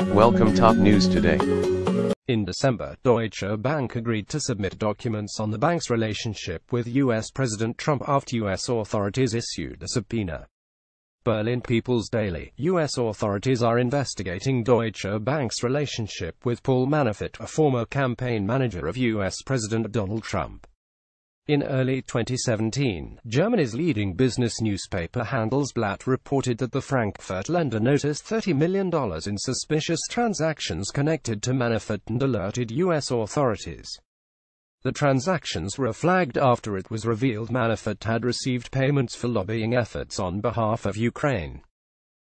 Welcome top news today. In December, Deutsche Bank agreed to submit documents on the bank's relationship with U.S. President Trump after U.S. authorities issued a subpoena. Berlin People's Daily. U.S. authorities are investigating Deutsche Bank's relationship with Paul Manafort, a former campaign manager of U.S. President Donald Trump. In early 2017, Germany's leading business newspaper Handelsblatt reported that the Frankfurt lender noticed $30 million in suspicious transactions connected to Manafort and alerted U.S. authorities. The transactions were flagged after it was revealed Manafort had received payments for lobbying efforts on behalf of Ukraine.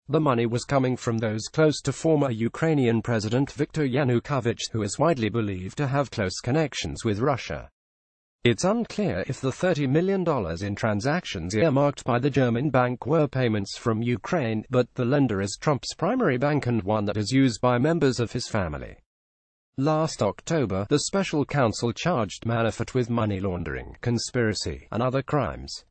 The money was coming from those close to former Ukrainian President Viktor Yanukovych, who is widely believed to have close connections with Russia. It's unclear if the $30 million in transactions earmarked by the German bank were payments from Ukraine, but the lender is Trump's primary bank and one that is used by members of his family. Last October, the special counsel charged Manafort with money laundering, conspiracy, and other crimes.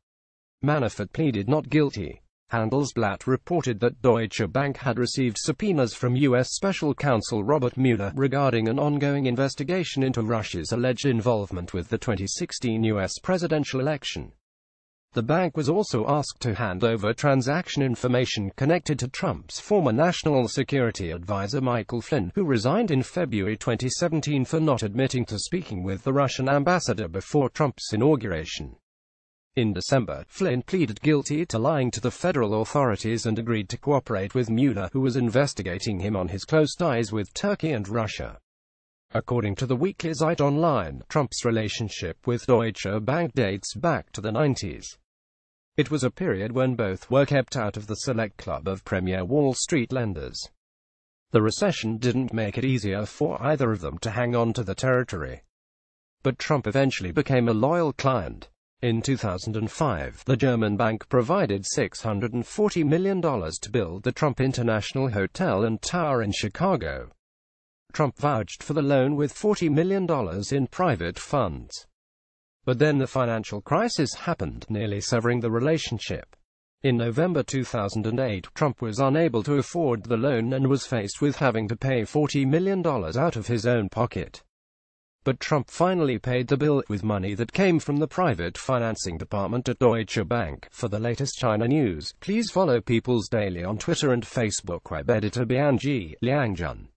Manafort pleaded not guilty. Handelsblatt reported that Deutsche Bank had received subpoenas from U.S. Special Counsel Robert Mueller regarding an ongoing investigation into Russia's alleged involvement with the 2016 U.S. presidential election. The bank was also asked to hand over transaction information connected to Trump's former national security advisor Michael Flynn, who resigned in February 2017 for not admitting to speaking with the Russian ambassador before Trump's inauguration. In December, Flynn pleaded guilty to lying to the federal authorities and agreed to cooperate with Mueller, who was investigating him on his close ties with Turkey and Russia. According to the weekly Zeit Online, Trump's relationship with Deutsche Bank dates back to the 90s. It was a period when both were kept out of the select club of premier Wall Street lenders. The recession didn't make it easier for either of them to hang on to the territory. But Trump eventually became a loyal client. In 2005, the German bank provided $640 million to build the Trump International Hotel and Tower in Chicago. Trump vouched for the loan with $40 million in private funds. But then the financial crisis happened, nearly severing the relationship. In November 2008, Trump was unable to afford the loan and was faced with having to pay $40 million out of his own pocket. But Trump finally paid the bill with money that came from the private financing department at Deutsche Bank. For the latest China news, please follow People's Daily on Twitter and Facebook. Web editor Bianji Liangjun.